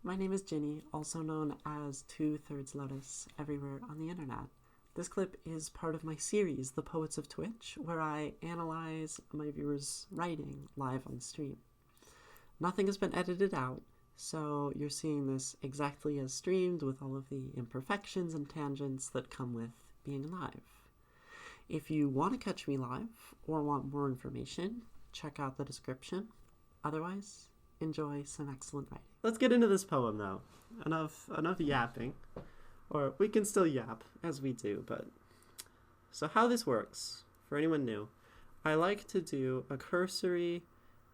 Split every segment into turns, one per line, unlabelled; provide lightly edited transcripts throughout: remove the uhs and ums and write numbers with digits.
My name is Ginny, also known as 2/3 Lotus, everywhere on the internet. This clip is part of my series, The Poets of Twitch, where I analyze my viewers' writing live on stream. Nothing has been edited out, so you're seeing this exactly as streamed with all of the imperfections and tangents that come with being live. If you want to catch me live or want more information, check out the description. Otherwise, enjoy some excellent writing. Let's get into this poem, though. Enough yapping. Or we can still yap, as we do, but... So how this works, for anyone new, I like to do a cursory,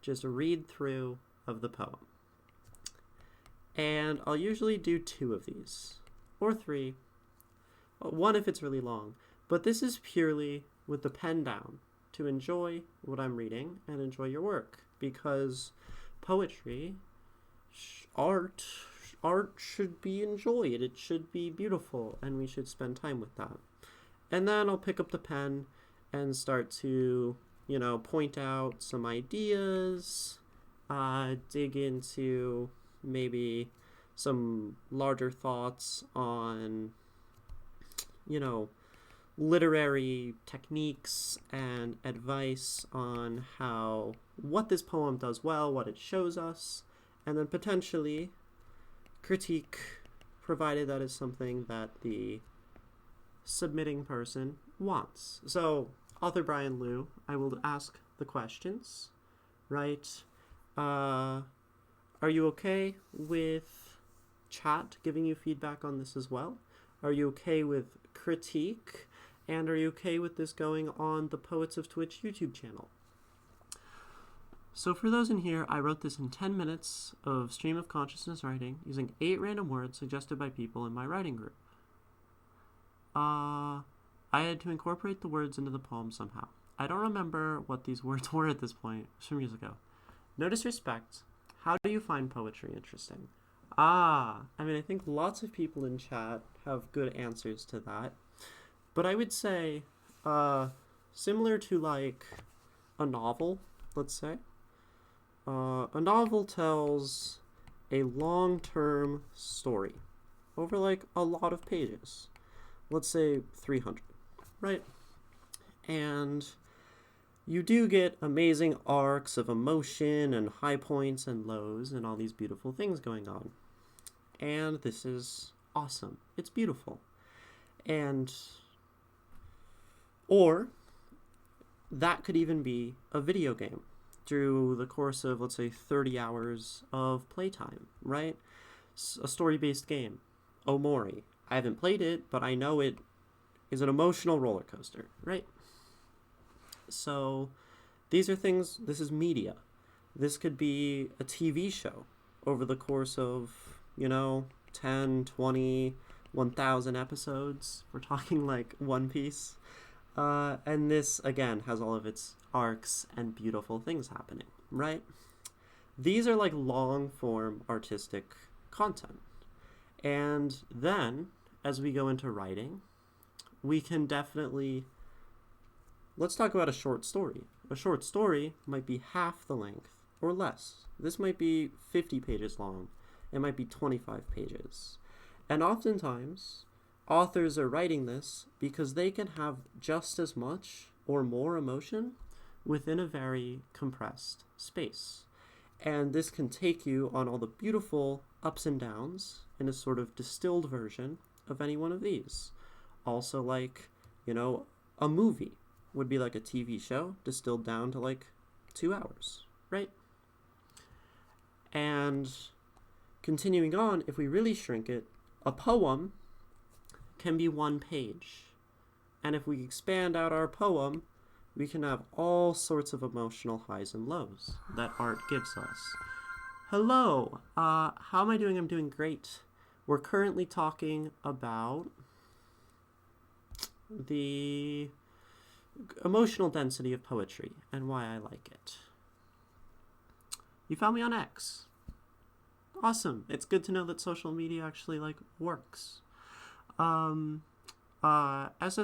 just read through of the poem. And I'll usually do 2 of these, or 3, 1 if it's really long. But this is purely with the pen down, to enjoy what I'm reading and enjoy your work, because poetry, art should be enjoyed. It should be beautiful, and we should spend time with that. And then I'll pick up the pen and start to, point out some ideas, dig into maybe some larger thoughts on, literary techniques and advice on what this poem does well, what it shows us, and then potentially critique, provided that is something that the submitting person wants. So, AuthorBrianLou, I will ask the questions, right? Are you okay with chat giving you feedback on this as well? Are you okay with critique? And are you okay with this going on the Poets of Twitch YouTube channel? So for those in here, I wrote this in 10 minutes of stream of consciousness writing using 8 random words suggested by people in my writing group. I had to incorporate the words into the poem somehow. I don't remember what these words were at this point. It was some years ago. No disrespect. How do you find poetry interesting? I think lots of people in chat have good answers to that. But I would say, similar to like a novel, let's say. A novel tells a long-term story over like a lot of pages. Let's say 300, right? And you do get amazing arcs of emotion and high points and lows and all these beautiful things going on. And this is awesome. It's beautiful. Or that could even be a video game through the course of, let's say, 30 hours of playtime, right? A story-based game. Omori. I haven't played it, but I know it is an emotional roller coaster, right? So these are things, this is media. This could be a TV show over the course of, 10, 20, 1,000 episodes. We're talking like One Piece. And this, again, has all of its arcs and beautiful things happening, right? These are like long-form artistic content. And then, as we go into writing, we can definitely... Let's talk about a short story. A short story might be half the length or less. This might be 50 pages long. It might be 25 pages. And oftentimes, authors are writing this because they can have just as much or more emotion within a very compressed space. And this can take you on all the beautiful ups and downs in a sort of distilled version of any one of these. Also like, a movie would be like a TV show distilled down to like 2 hours, right? And continuing on, if we really shrink it, a poem can be 1 page. And if we expand out our poem, we can have all sorts of emotional highs and lows that art gives us. Hello, how am I doing? I'm doing great. We're currently talking about the emotional density of poetry and why I like it. You found me on X. Awesome. It's good to know that social media actually works. SS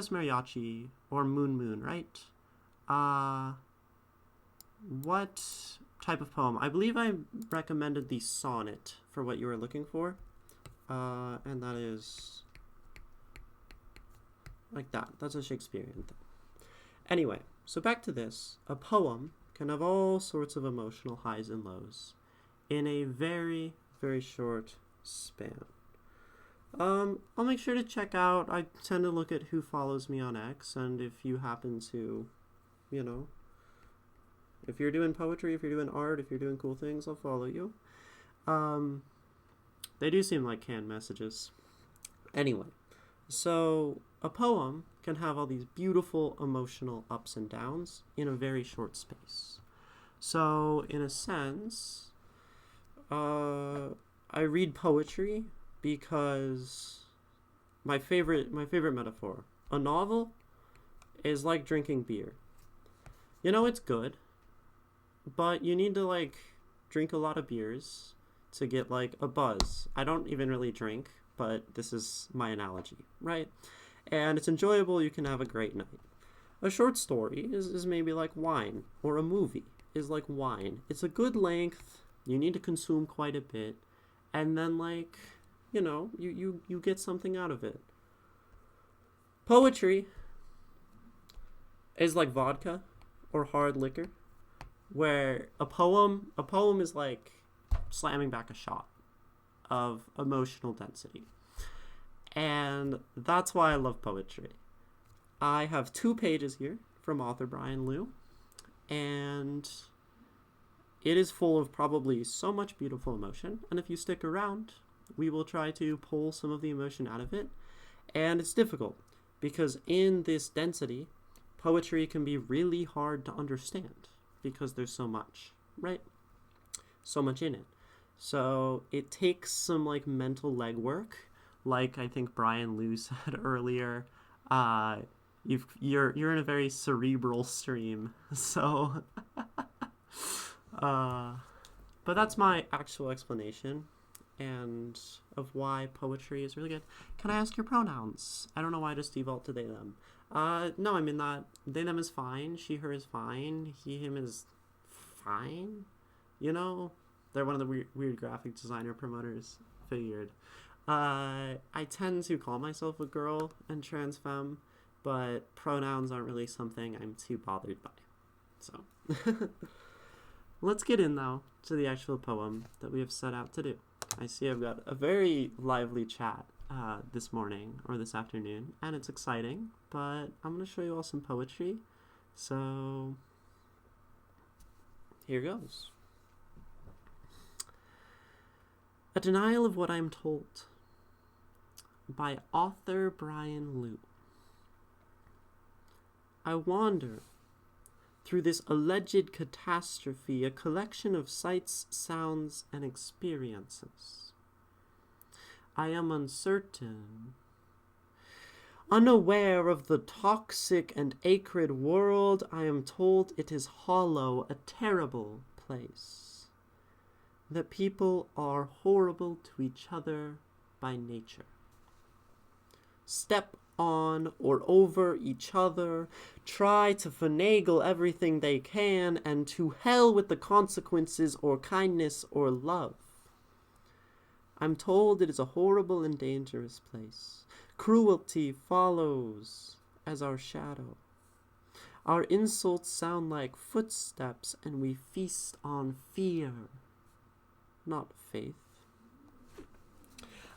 Mariachi or Moon, right? What type of poem? I believe I recommended the sonnet for what you were looking for. And that is like that. That's a Shakespearean thing. Anyway, so back to this. A poem can have all sorts of emotional highs and lows in a very, very short span. I'll make sure to check out, I tend to look at who follows me on X, and if you happen to, you know, if you're doing poetry, if you're doing art, if you're doing cool things, I'll follow you. They do seem like canned messages. Anyway, so a poem can have all these beautiful emotional ups and downs in a very short space. So, in a sense, I read poetry because my favorite metaphor, a novel is like drinking beer. You know, it's good, but you need to like drink a lot of beers to get like a buzz. I don't even really drink, but this is my analogy, right? And it's enjoyable, you can have a great night. A short story is maybe like wine, or a movie is like wine. It's a good length, you need to consume quite a bit, and then like, you know, you get something out of it. Poetry is like vodka or hard liquor, where a poem is like slamming back a shot of emotional density. And that's why I love poetry. I have 2 pages here from AuthorBrianLou, and it is full of probably so much beautiful emotion, and if you stick around, we will try to pull some of the emotion out of it. And it's difficult, because in this density, poetry can be really hard to understand, because there's so much, right? So much in it. So it takes some like mental legwork, like I think Brian Lou said earlier. You're in a very cerebral stream, so but that's my actual explanation and of why poetry is really good. Can I ask your pronouns? I don't know why I just default to they them. No, I mean that they them is fine, she her is fine, he him is fine. You know, they're one of the weird graphic designer promoters. Figured. I tend to call myself a girl and trans femme, but pronouns aren't really something I'm too bothered by. So, let's get in though to the actual poem that we have set out to do. I see I've got a very lively chat this morning or this afternoon, and it's exciting, but I'm going to show you all some poetry. So, here goes. A Denial of What I'm Told by AuthorBrianLou. I wander through this alleged catastrophe, a collection of sights, sounds, and experiences. I am uncertain, unaware of the toxic and acrid world. I am told it is hollow, a terrible place, that people are horrible to each other by nature. Step on or over each other, try to finagle everything they can, and to hell with the consequences or kindness or love. I'm told it is a horrible and dangerous place. Cruelty follows as our shadow. Our insults sound like footsteps, and we feast on fear, not faith.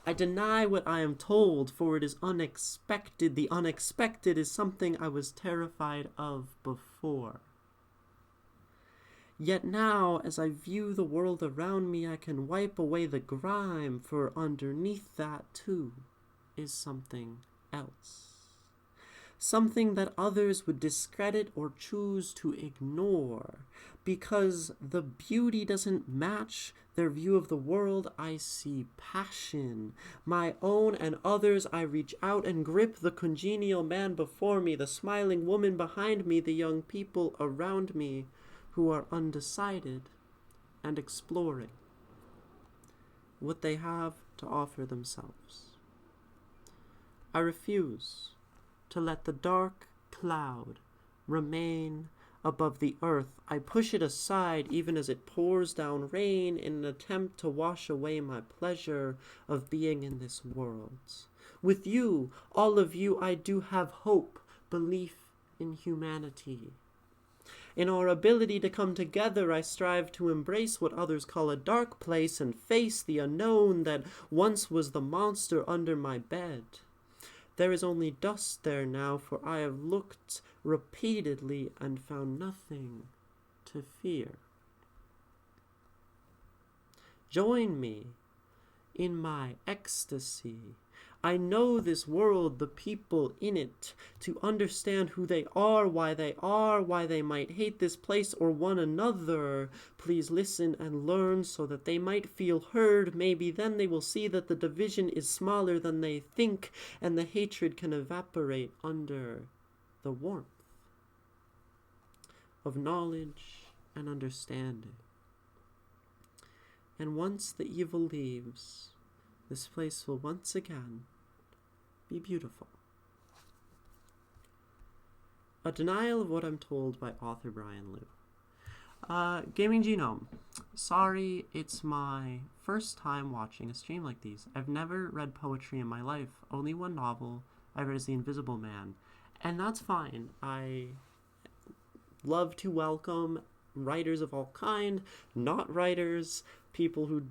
I deny what I am told, for it is unexpected. The unexpected is something I was terrified of before. Yet now, as I view the world around me, I can wipe away the grime, for underneath that, too, is something else. Something that others would discredit or choose to ignore. Because the beauty doesn't match their view of the world, I see passion. My own and others, I reach out and grip the congenial man before me, the smiling woman behind me, the young people around me who are undecided and exploring what they have to offer themselves. I refuse to let the dark cloud remain above the earth. I push it aside even as it pours down rain in an attempt to wash away my pleasure of being in this world. With you, all of you, I do have hope, belief in humanity. In our ability to come together, I strive to embrace what others call a dark place and face the unknown that once was the monster under my bed. There is only dust there now, for I have looked repeatedly and found nothing to fear. Join me in my ecstasy. I know this world, the people in it, to understand who they are, why they might hate this place or one another. Please listen and learn so that they might feel heard. Maybe then they will see that the division is smaller than they think, and the hatred can evaporate under the warmth of knowledge and understanding. And once the evil leaves, this place will once again be beautiful. A Denial of What I'm Told by AuthorBrianLou. Gaming Genome. Sorry, it's my first time watching a stream like these. I've never read poetry in my life. Only one novel I read is The Invisible Man. And that's fine. I love to welcome writers of all kind, not writers, people who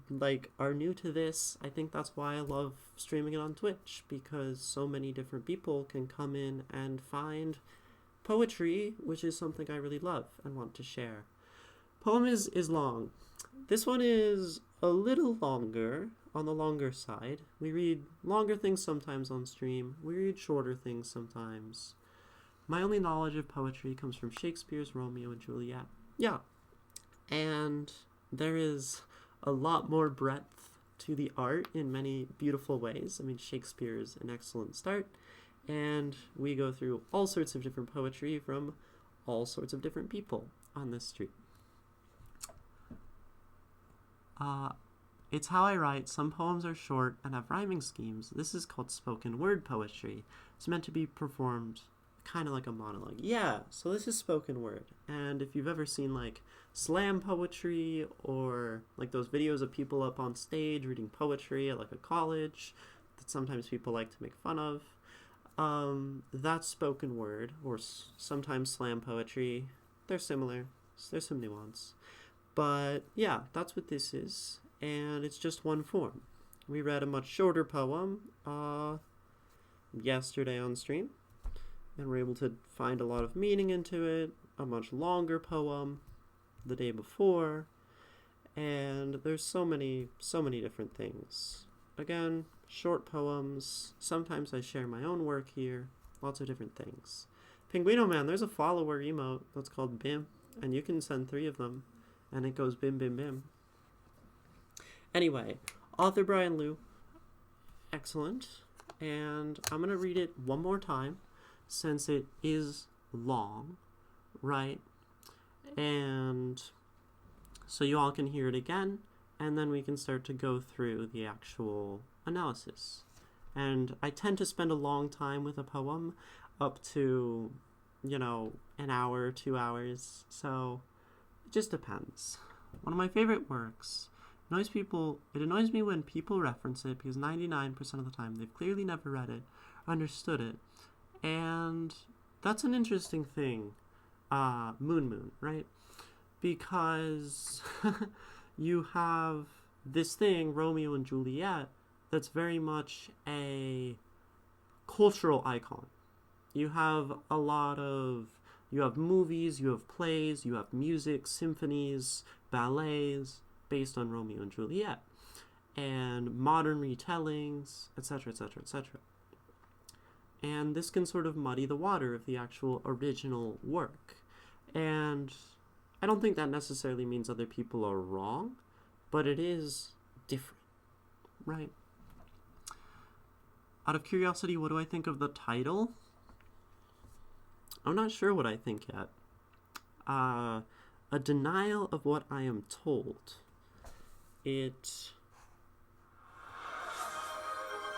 are new to this. I think that's why I love streaming it on Twitch, because so many different people can come in and find poetry, which is something I really love and want to share. Poem is long. This one is a little longer, on the longer side. We read longer things sometimes on stream. We read shorter things sometimes. My only knowledge of poetry comes from Shakespeare's Romeo and Juliet. Yeah, and there is a lot more breadth to the art in many beautiful ways. I mean, Shakespeare is an excellent start, and we go through all sorts of different poetry from all sorts of different people on this street. It's how I write. Some poems are short and have rhyming schemes. This is called spoken word poetry. It's meant to be performed kind of like a monologue. Yeah, so this is spoken word. And if you've ever seen slam poetry or those videos of people up on stage reading poetry at a college that sometimes people like to make fun of, that's spoken word, or sometimes slam poetry. They're similar. There's some nuance. But yeah, that's what this is. And it's just one form. We read a much shorter poem yesterday on stream, and we're able to find a lot of meaning into it. A much longer poem the day before, and there's so many different things. Again, short poems. Sometimes I share my own work here. Lots of different things. Pinguino Man, there's a follower emote that's called BIM, and you can send 3 of them, and it goes BIM, BIM, BIM. Anyway, AuthorBrianLou, excellent, and I'm going to read it one more time, since it is long, right? And so you all can hear it again, and then we can start to go through the actual analysis. And I tend to spend a long time with a poem, up to, an hour, 2 hours, so it just depends. One of my favorite works. It annoys me when people reference it, because 99% of the time they've clearly never read it, understood it. And that's an interesting thing, Moon, right? Because you have this thing, Romeo and Juliet, that's very much a cultural icon. You have you have movies, you have plays, you have music, symphonies, ballets based on Romeo and Juliet, and modern retellings, etc., etc., etc. And this can sort of muddy the water of the actual original work. And I don't think that necessarily means other people are wrong, but it is different, right? Out of curiosity, what do I think of the title? I'm not sure what I think yet. A Denial of What I Am Told.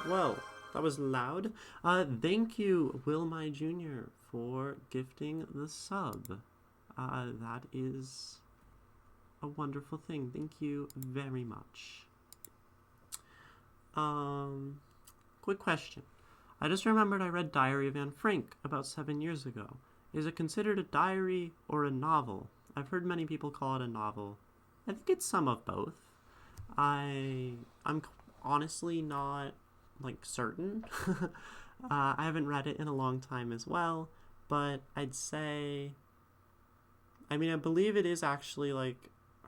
Whoa, that was loud. Thank you, Will My Jr., for gifting the sub. that is a wonderful thing. Thank you very much. Quick question. I just remembered I read Diary of Anne Frank about 7 years ago. Is it considered a diary or a novel? I've heard many people call it a novel. I think it's some of both. I'm honestly not, certain. I haven't read it in a long time as well, but I'd say... I believe it is actually,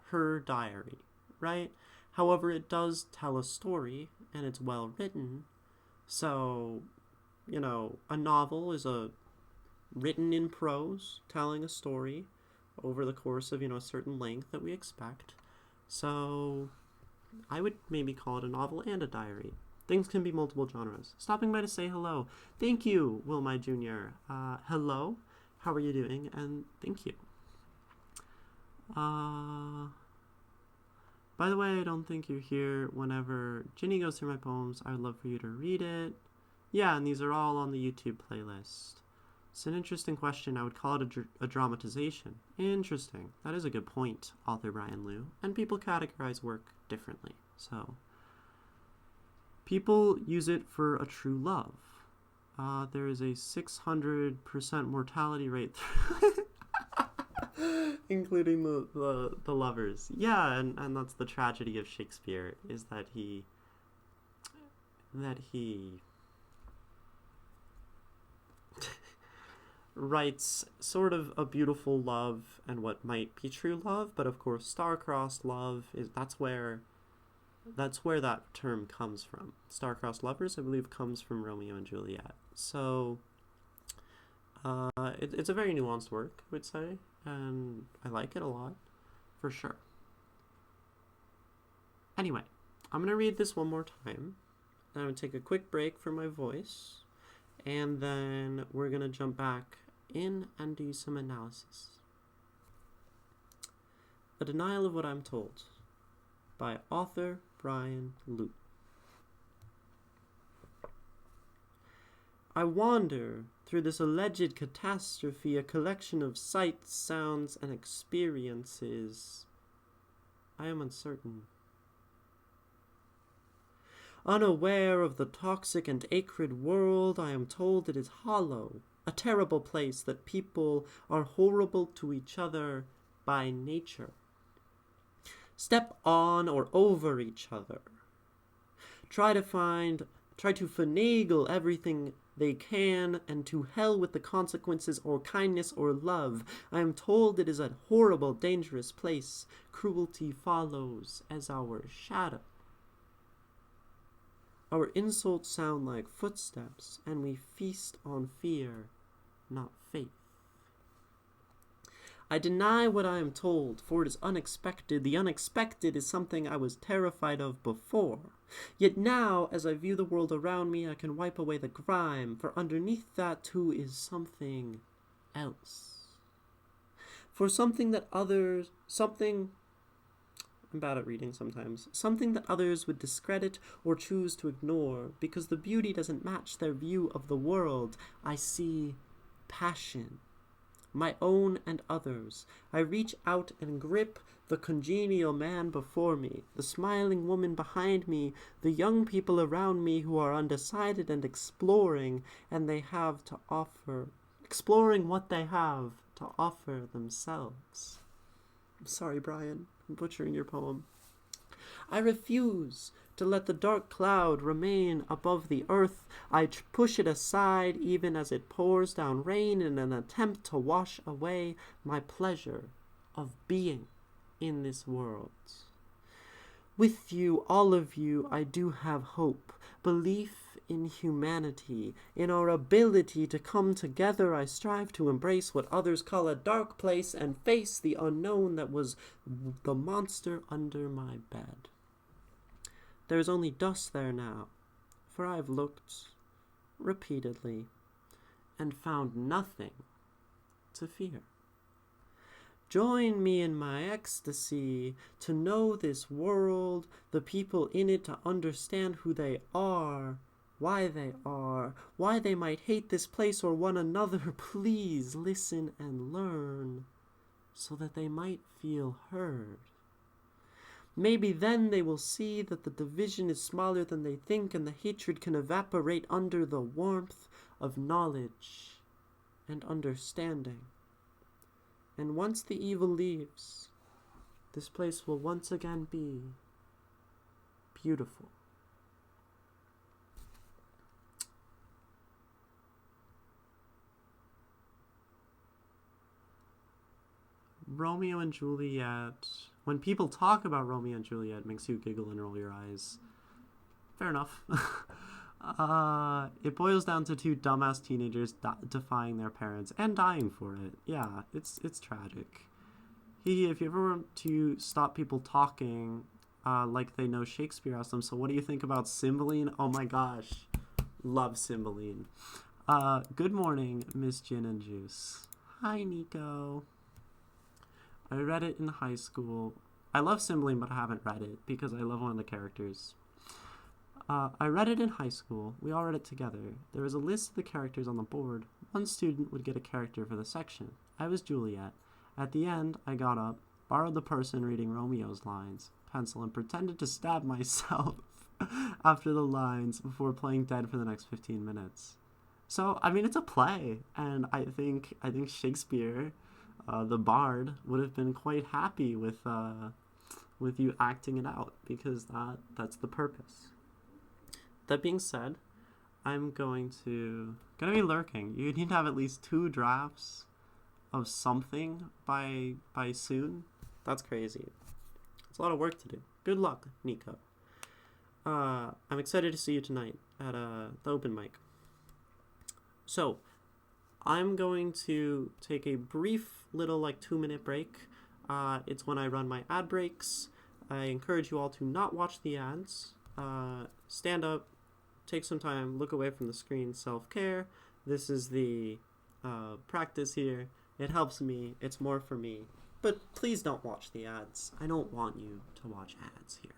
her diary, right? However, it does tell a story, and it's well written. So, a novel is a written in prose, telling a story over the course of, a certain length that we expect. So, I would maybe call it a novel and a diary. Things can be multiple genres. Stopping by to say hello. Thank you, Will My Jr. Hello, how are you doing? And thank you. By the way, I don't think you're here whenever Ginny goes through my poems. I would love for you to read it. Yeah, and these are all on the YouTube playlist. It's an interesting question. I would call it a dramatization. Interesting. That is a good point, AuthorBrianLou. And people categorize work differently. So, people use it for a true love. There is a 600% mortality rate including the lovers. Yeah, and that's the tragedy of Shakespeare, is that he writes sort of a beautiful love and what might be true love, but of course star-crossed love that's where that term comes from. Star-crossed lovers, I believe, comes from Romeo and Juliet. So it's a very nuanced work, I would say, and I like it a lot, for sure. Anyway, I'm going to read this one more time, then I'm going to take a quick break for my voice, and then we're going to jump back in and do some analysis. A Denial of What I'm Told by AuthorBrianLou. I wander through this alleged catastrophe, a collection of sights, sounds, and experiences. I am uncertain. Unaware of the toxic and acrid world, I am told it is hollow, a terrible place, that people are horrible to each other by nature. Step on or over each other. Try to finagle everything they can, and to hell with the consequences, or kindness or love. I am told it is a horrible, dangerous place. Cruelty follows as our shadow. Our insults sound like footsteps, and we feast on fear, not faith. I deny what I am told, for it is unexpected. The unexpected is something I was terrified of before. Yet now, as I view the world around me, I can wipe away the grime, for underneath that too is something else. For something that I'm bad at reading sometimes. Something that others would discredit or choose to ignore, because the beauty doesn't match their view of the world. I see passion. My own and others. I reach out and grip the congenial man before me, the smiling woman behind me, the young people around me who are undecided and exploring what they have to offer themselves. I'm sorry, Brian. I'm butchering your poem. I refuse to let the dark cloud remain above the earth. I push it aside even as it pours down rain in an attempt to wash away my pleasure of being in this world. With you, all of you, I do have hope, belief in humanity, in our ability to come together. I strive to embrace what others call a dark place and face the unknown that was the monster under my bed. There is only dust there now, for I have looked repeatedly and found nothing to fear. Join me in my ecstasy to know this world, the people in it, to understand who they are, why they might hate this place or one another. Please listen and learn so that they might feel heard. Maybe then they will see that the division is smaller than they think, and the hatred can evaporate under the warmth of knowledge and understanding. And once the evil leaves, this place will once again be beautiful. Romeo and Juliet. When people talk about Romeo and Juliet, it makes you giggle and roll your eyes. Fair enough. It boils down to two dumbass teenagers defying their parents and dying for it. Yeah, it's tragic. If you ever want to stop people talking like they know Shakespeare, ask them, so what do you think about Cymbeline? Oh my gosh. Love Cymbeline. Good morning, Miss Gin and Juice. Hi, Nico. I read it in high school. I love Cymbeline, but I haven't read it because I love one of the characters. I read it in high school. We all read it together. There was a list of the characters on the board. One student would get a character for the section. I was Juliet. At the end, I got up, borrowed the person reading Romeo's lines, pencil, and pretended to stab myself after the lines before playing dead for the next 15 minutes. So, I mean, it's a play, and I think Shakespeare, the bard, would have been quite happy with you acting it out, because that's the purpose. That being said, I'm gonna be lurking. You need to have at least 2 drafts of something by soon. That's crazy. It's a lot of work to do. Good luck, Nico. I'm excited to see you tonight at the open mic. So, I'm going to take a brief little 2-minute break. It's when I run my ad breaks. I encourage you all to not watch the ads. Stand up, take some time, look away from the screen, self-care. This is the practice here. It helps me. It's more for me. But please don't watch the ads. I don't want you to watch ads here.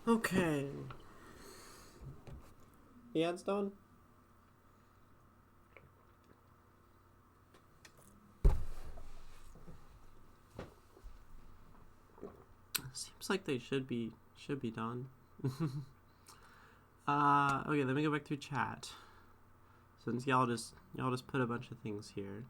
Okay. The ad's done? Seems like they should be done. Okay, let me go back through chat. Since y'all just put a bunch of things here.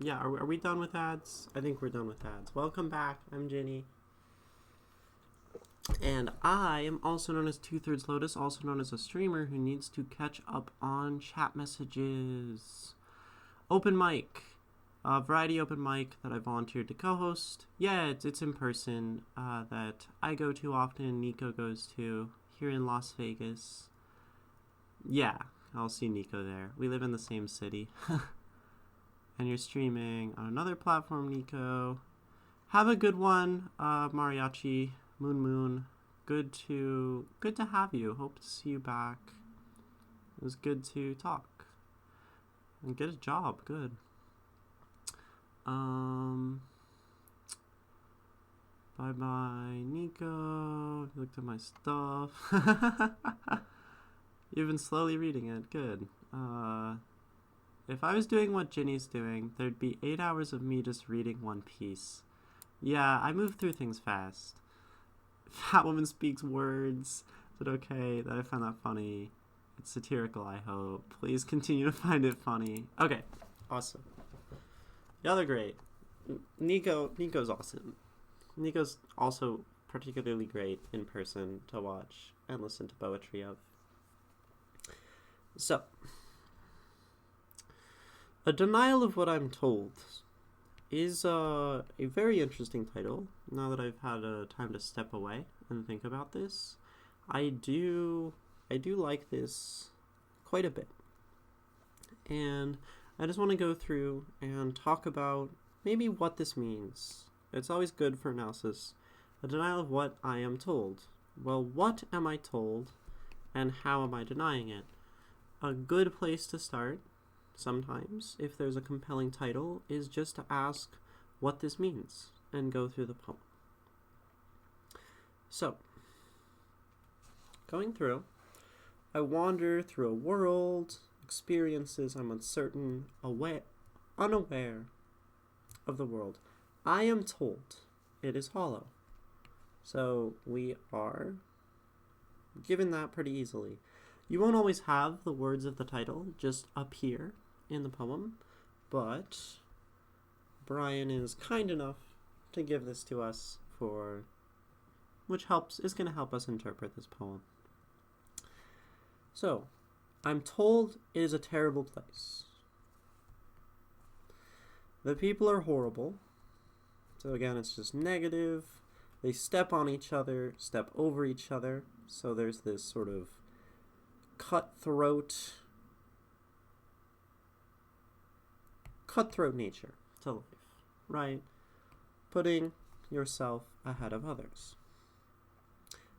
Yeah, are we done with ads? I think we're done with ads. Welcome back. I'm Jenny. And I am also known as 2/3 Lotus, also known as a streamer who needs to catch up on chat messages. Open mic. Variety open mic that I volunteered to co-host. Yeah, it's in person, that I go to often, Nico goes to, here in Las Vegas. Yeah, I'll see Nico there. We live in the same city. and you're streaming on another platform, Nico. Have a good one, Mariachi, Moon. Good to have you. Hope to see you back. It was good to talk. And get a job. Good. Bye, Nico. You looked at my stuff. You've been slowly reading it. Good. If I was doing what Ginny's doing, there'd be 8 hours of me just reading One Piece. Yeah, I move through things fast. That woman speaks words. Is it okay that I find that funny? It's satirical, I hope. Please continue to find it funny. Okay, awesome. Y'all are great. Nico's awesome. Nico's also particularly great in person to watch and listen to poetry of. So, A Denial of What I'm Told is a very interesting title. Now that I've had a time to step away and think about this, I do like this quite a bit. And I just want to go through and talk about maybe what this means. It's always good for analysis. A denial of what I am told. Well, what am I told, and how am I denying it? A good place to start, sometimes, if there's a compelling title, is just to ask what this means and go through the poem. So, going through, I wander through a world, experiences I'm uncertain, unaware of the world. I am told it is hollow. So we are given that pretty easily. You won't always have the words of the title just appear in the poem, but Brian is kind enough to give this to us which is going to help us interpret this poem. So, I'm told it is a terrible place. The people are horrible. So again, it's just negative. They step on each other, step over each other. So there's this sort of cutthroat nature to life, right? Putting yourself ahead of others.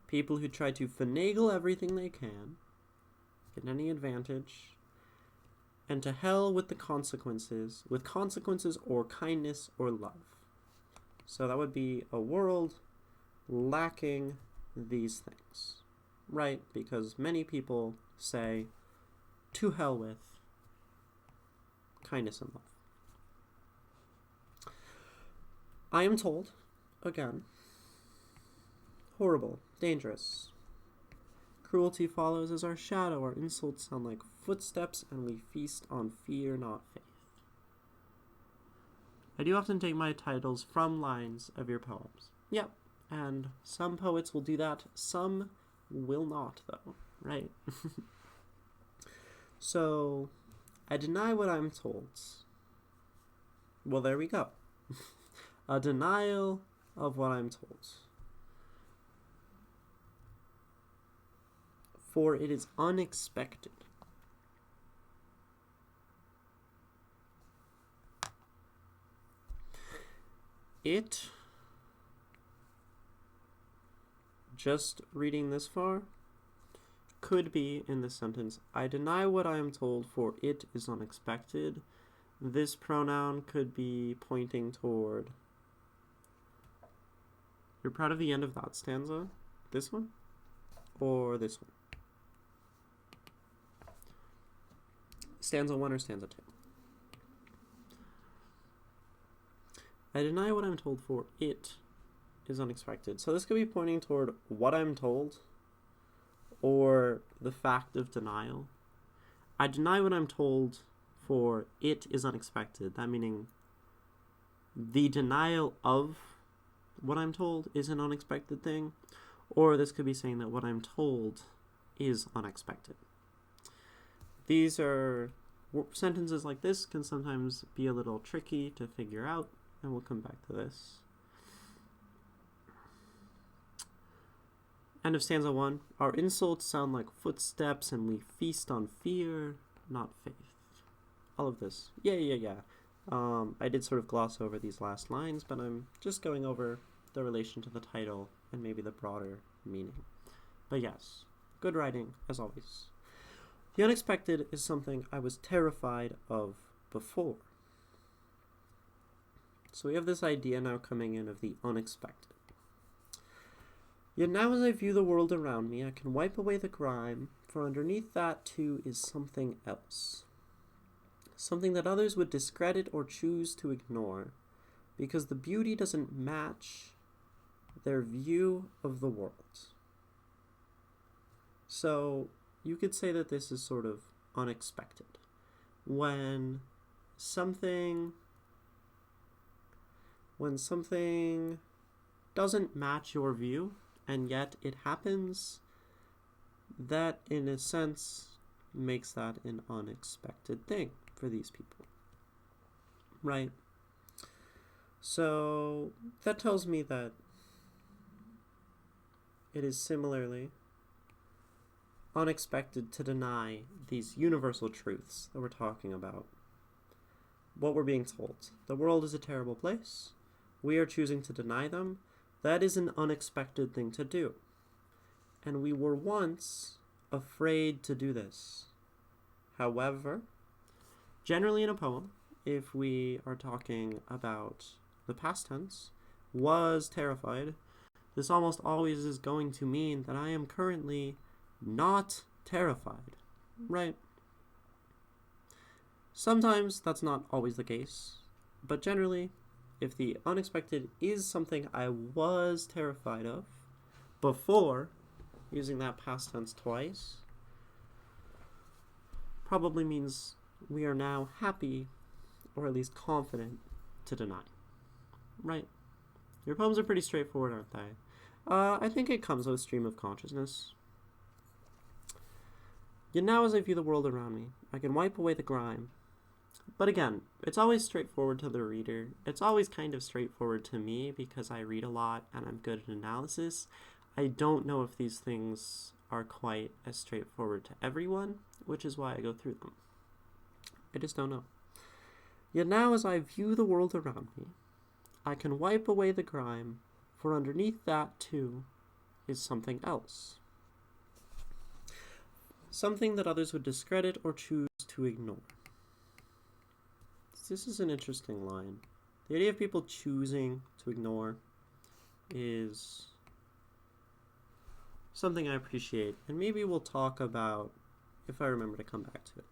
People who try to finagle everything they can, get any advantage, and to hell with the consequences, or kindness or love. So that would be a world lacking these things, right? Because many people say, to hell with kindness and love. I am told, again, horrible, dangerous. Cruelty follows as our shadow, our insults sound like footsteps, and we feast on fear, not faith. I do often take my titles from lines of your poems. Yep, and some poets will do that, some will not, though, right? So, I deny what I'm told. Well, there we go. A denial of what I'm told. For it is unexpected. It, just reading this far, could be in this sentence, I deny what I am told, for it is unexpected. This pronoun could be pointing toward, you're proud of the end of that stanza? This one? Or this one? Stanza 1 or stanza 2? I deny what I'm told, for it is unexpected. So this could be pointing toward what I'm told or the fact of denial. I deny what I'm told, for it is unexpected. That meaning the denial of what I'm told is an unexpected thing. Or this could be saying that what I'm told is unexpected. These are sentences like this can sometimes be a little tricky to figure out, and we'll come back to this. End of stanza 1. Our insults sound like footsteps, and we feast on fear, not faith. All of this. Yeah. I did sort of gloss over these last lines, but I'm just going over the relation to the title and maybe the broader meaning. But yes, good writing, as always. The unexpected is something I was terrified of before. So we have this idea now coming in of the unexpected. Yet now as I view the world around me, I can wipe away the grime, for underneath that too is something else. Something that others would discredit or choose to ignore, because the beauty doesn't match their view of the world. So you could say that this is sort of unexpected. When something doesn't match your view, and yet it happens, that in a sense makes that an unexpected thing for these people, right? So that tells me that it is similarly unexpected to deny these universal truths that we're talking about. What we're being told, the world is a terrible place, we are choosing to deny them. That is an unexpected thing to do. And we were once afraid to do this. However, generally in a poem, if we are talking about the past tense, was terrified, this almost always is going to mean that I am currently not terrified, right? Sometimes that's not always the case, but generally, if the unexpected is something I was terrified of before, using that past tense twice, probably means we are now happy, or at least confident, to deny. Right? Your poems are pretty straightforward, aren't they? I think it comes with stream of consciousness. Yet now as I view the world around me, I can wipe away the grime. But again, it's always straightforward to the reader. It's always kind of straightforward to me because I read a lot and I'm good at analysis. I don't know if these things are quite as straightforward to everyone, which is why I go through them. I just don't know. Yet now as I view the world around me, I can wipe away the grime, for underneath that too is something else. Something that others would discredit or choose to ignore. This is an interesting line. The idea of people choosing to ignore is something I appreciate, and maybe we'll talk about if I remember to come back to it.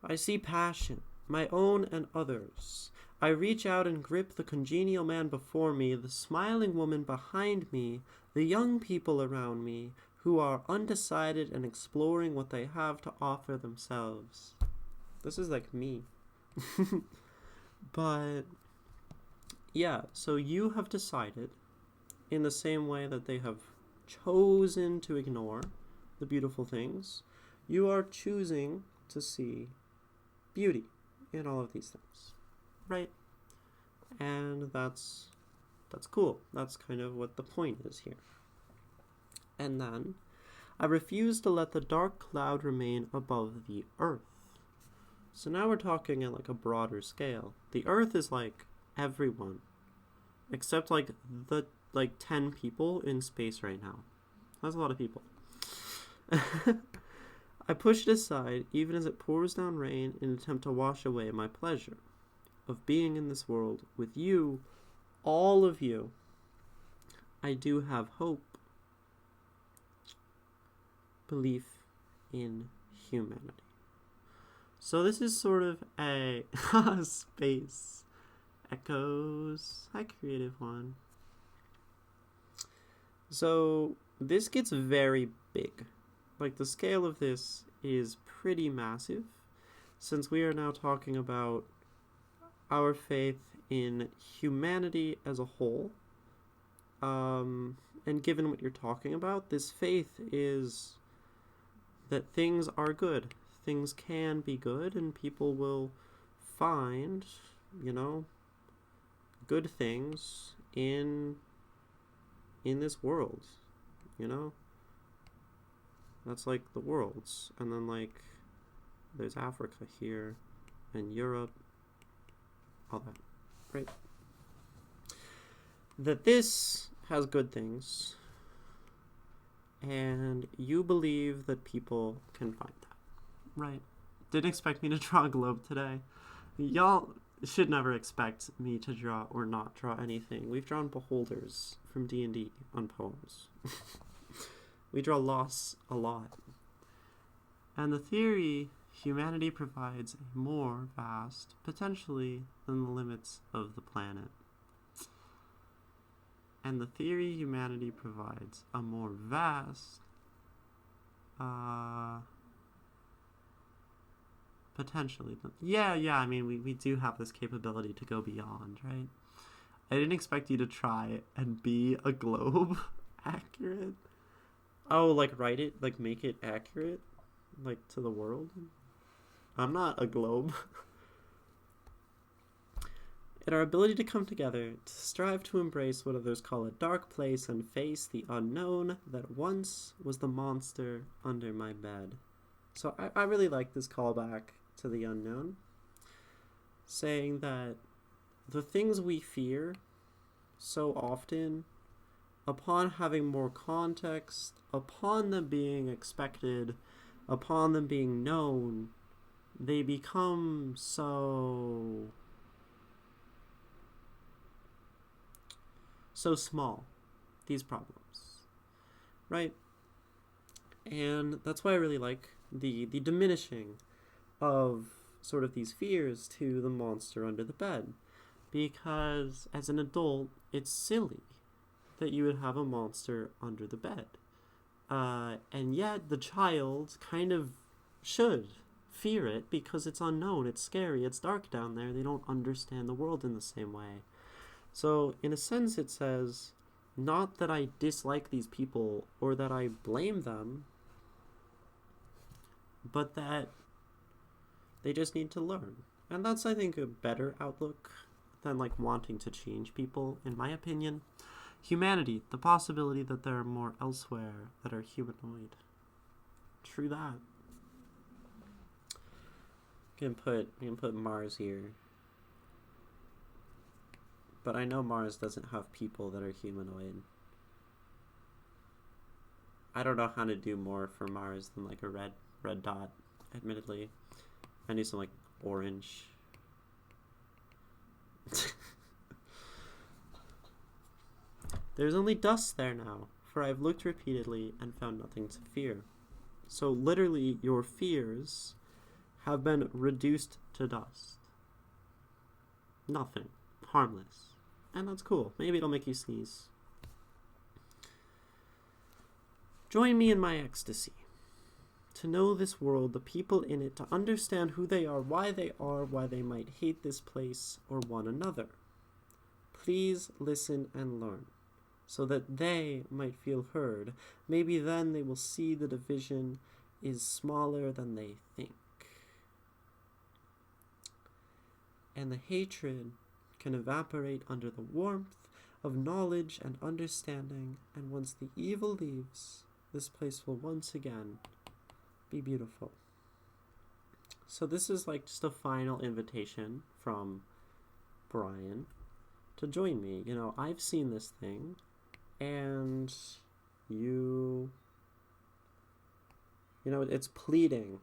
I see passion, my own and others. I reach out and grip the congenial man before me, the smiling woman behind me, the young people around me who are undecided and exploring what they have to offer themselves. This is like me. But yeah, so you have decided in the same way that they have chosen to ignore the beautiful things, you are choosing to see beauty in all of these things, right? And that's cool. That's kind of what the point is here. And then, I refuse to let the dark cloud remain above the earth. So now we're talking at like a broader scale. The earth is like everyone, except like the 10 people in space right now. That's a lot of people. I push it aside even as it pours down rain in an attempt to wash away my pleasure of being in this world with you, all of you. I do have hope, belief in humanity. So this is sort of a space echoes. Hi, creative one. So this gets very big. Like the scale of this is pretty massive, since we are now talking about our faith in humanity as a whole. And given what you're talking about, this faith is that things are good. Things can be good, and people will find, good things in this world, That's like the worlds. And then there's Africa here, and Europe, all that, right? That this has good things, and you believe that people can find that, right? Didn't expect me to draw a globe today. Y'all should never expect me to draw or not draw anything. We've drawn beholders from D&D on poems. We draw loss a lot. And the theory, humanity provides a more vast, potentially, than the limits of the planet. And the theory, humanity provides a more vast, potentially. Yeah, I mean, we do have this capability to go beyond, right? I didn't expect you to try and be a globe accurate. Oh, like write it, like make it accurate, like to the world. I'm not a globe. And our ability to come together, to strive to embrace what others call a dark place and face the unknown that once was the monster under my bed. So I really like this callback to the unknown, saying that the things we fear so often, upon having more context, upon them being expected, upon them being known, they become so small, these problems, right? And that's why I really like the diminishing of sort of these fears to the monster under the bed, because as an adult, it's silly that you would have a monster under the bed. And yet the child kind of should fear it because it's unknown, it's scary, it's dark down there, they don't understand the world in the same way. So in a sense it says, not that I dislike these people or that I blame them, but that they just need to learn. And that's, I think, a better outlook than like wanting to change people, in my opinion. Humanity, the possibility that there are more elsewhere that are humanoid. True that. You can put Mars here. But I know Mars doesn't have people that are humanoid. I don't know how to do more for Mars than like a red dot, admittedly. I need some like orange. There's only dust there now, for I've looked repeatedly and found nothing to fear. So literally, your fears have been reduced to dust. Nothing. Harmless. And that's cool. Maybe it'll make you sneeze. Join me in my ecstasy. To know this world, the people in it, to understand who they are, why they might hate this place or one another. Please listen and learn, so that they might feel heard. Maybe then they will see the division is smaller than they think. And the hatred can evaporate under the warmth of knowledge and understanding, and once the evil leaves, this place will once again be beautiful. So this is like just a final invitation from Brian to join me. You know, I've seen this thing, and you know, it's pleading.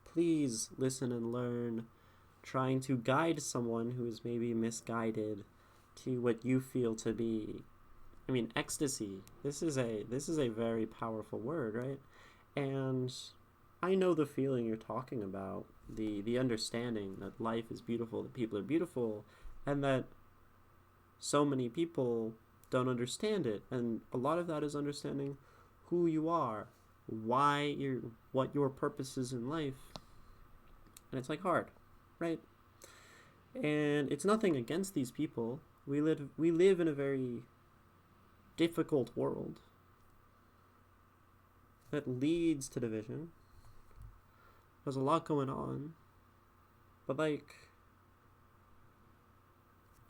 Please listen and learn, trying to guide someone who is maybe misguided to what you feel to be. I mean, ecstasy. This is a very powerful word, right? And I know the feeling you're talking about, the understanding that life is beautiful, that people are beautiful, and that so many people don't understand it. And a lot of that is understanding who you are, what your purpose is in life. And it's like hard, right? And it's nothing against these people. We live in a very difficult world that leads to division. There's a lot going on. But like,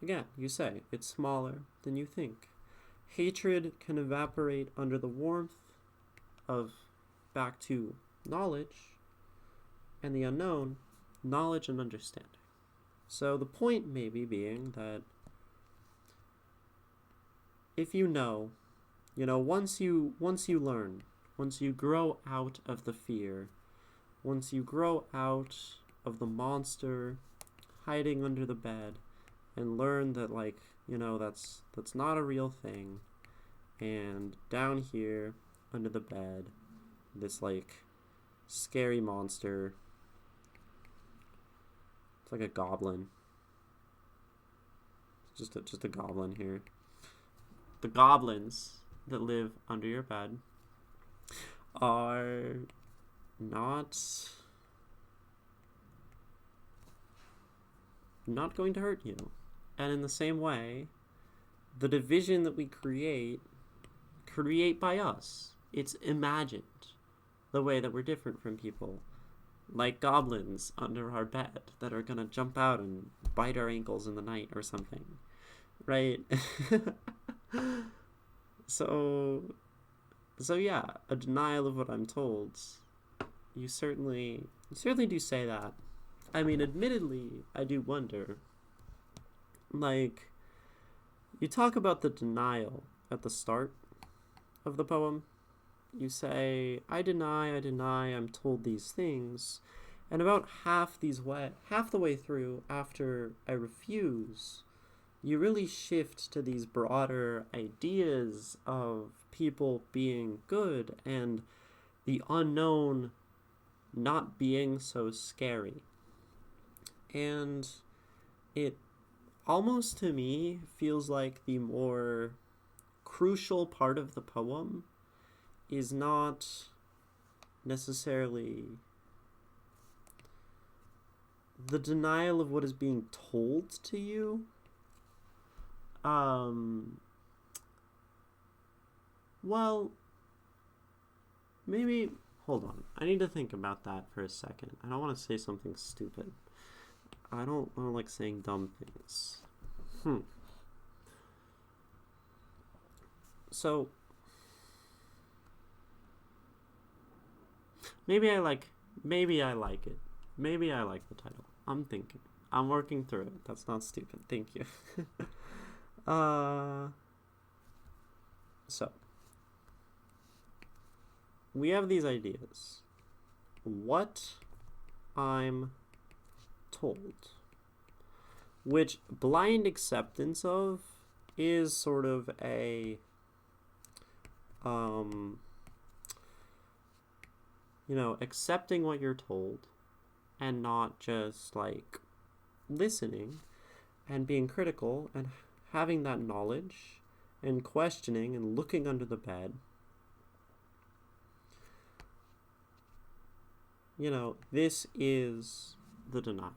again, you say, it's smaller than you think. Hatred can evaporate under the warmth of, back to knowledge, and the unknown, knowledge and understanding. So the point maybe being that if you know, once you learn, once you grow out of the fear, once you grow out of the monster hiding under the bed and learn that, like, that's not a real thing, and down here under the bed, this, like, scary monster, it's like a goblin, just a goblin here. The goblins that live under your bed are not going to hurt you. And in the same way, the division that we create by us. It's imagined the way that we're different from people. Like goblins under our bed that are gonna jump out and bite our ankles in the night or something. Right? So yeah, a denial of what I'm told. You certainly do say that. I mean, admittedly, I do wonder. Like, you talk about the denial at the start of the poem. You say, I deny, I'm told these things. And about half the way through, after I refuse, you really shift to these broader ideas of people being good and the unknown not being so scary. And it almost, to me, feels like the more crucial part of the poem is not necessarily the denial of what is being told to you. Well, maybe, hold on. I need to think about that for a second. I don't want to say something stupid. I don't like saying dumb things. So, maybe I like it. Maybe I like the title. I'm thinking. I'm working through it. That's not stupid. Thank you. So, we have these ideas. What I'm told, which blind acceptance of is sort of a accepting what you're told and not just like listening and being critical and having that knowledge and questioning and looking under the bed. This is the denial,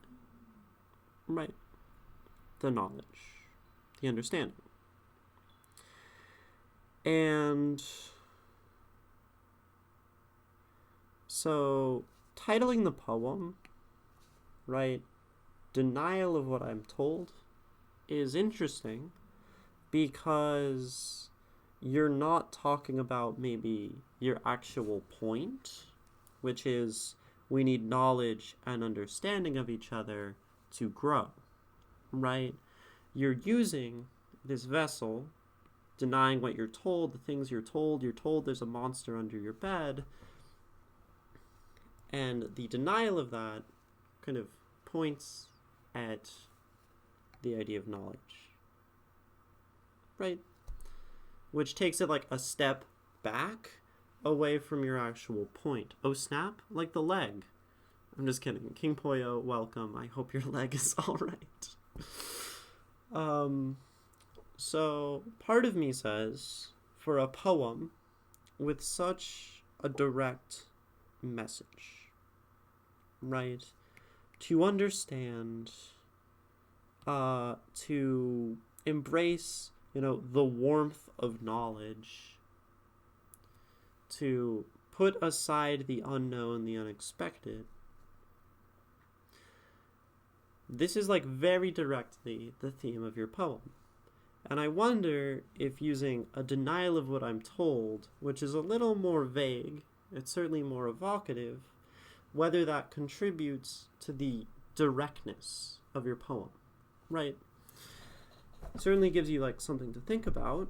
right? The knowledge, the understanding. And so, titling the poem, right, Denial of What I'm Told, is interesting because you're not talking about maybe your actual point, which is we need knowledge and understanding of each other to grow, right? You're using this vessel, denying what you're told, the things you're told there's a monster under your bed, and the denial of that kind of points at the idea of knowledge, right? Which takes it like a step back away from your actual point. Oh snap, like the leg. I'm just kidding. King Poyo, welcome. I hope your leg is all right. So part of me says, for a poem with such a direct message, right? To understand, to embrace, the warmth of knowledge, to put aside the unknown, the unexpected. This is like very directly the theme of your poem. And I wonder if using a denial of what I'm told, which is a little more vague, it's certainly more evocative, whether that contributes to the directness of your poem, right? It certainly gives you like something to think about,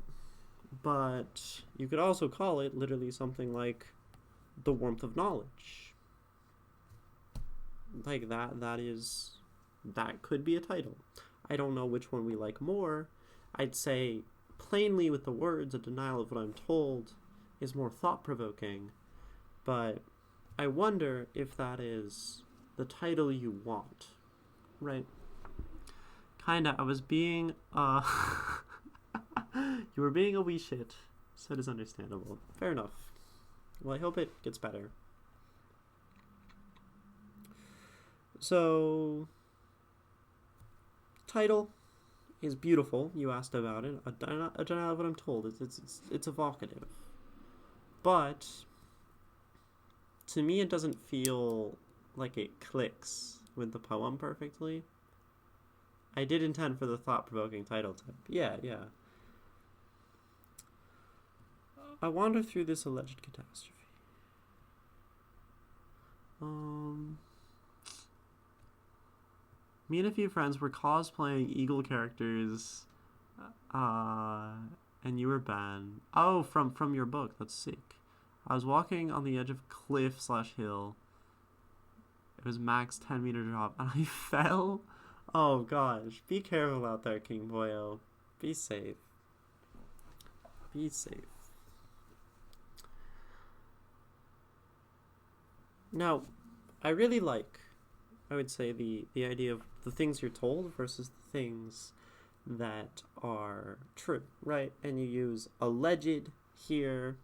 but you could also call it literally something like the warmth of knowledge. Like that could be a title. I don't know which one we like more. I'd say plainly with the words, a denial of what I'm told is more thought-provoking, but I wonder if that is the title you want, right? Kinda, I was being, you were being a wee shit, so it is understandable. Fair enough. Well, I hope it gets better. So, title is beautiful. You asked about it. A denial of what I'm told. It's evocative. But, to me, it doesn't feel like it clicks with the poem perfectly. I did intend for the thought-provoking title type. Yeah. I wander through this alleged catastrophe. Me and a few friends were cosplaying Eagle characters, and you were Ben. Oh, from your book. That's sick. I was walking on the edge of cliff/hill. It was max 10-meter drop, and I fell. Oh gosh, be careful out there, King Boyo. Be safe. Be safe. Now, I really like, I would say, the idea of the things you're told versus the things that are true, right? And you use alleged here,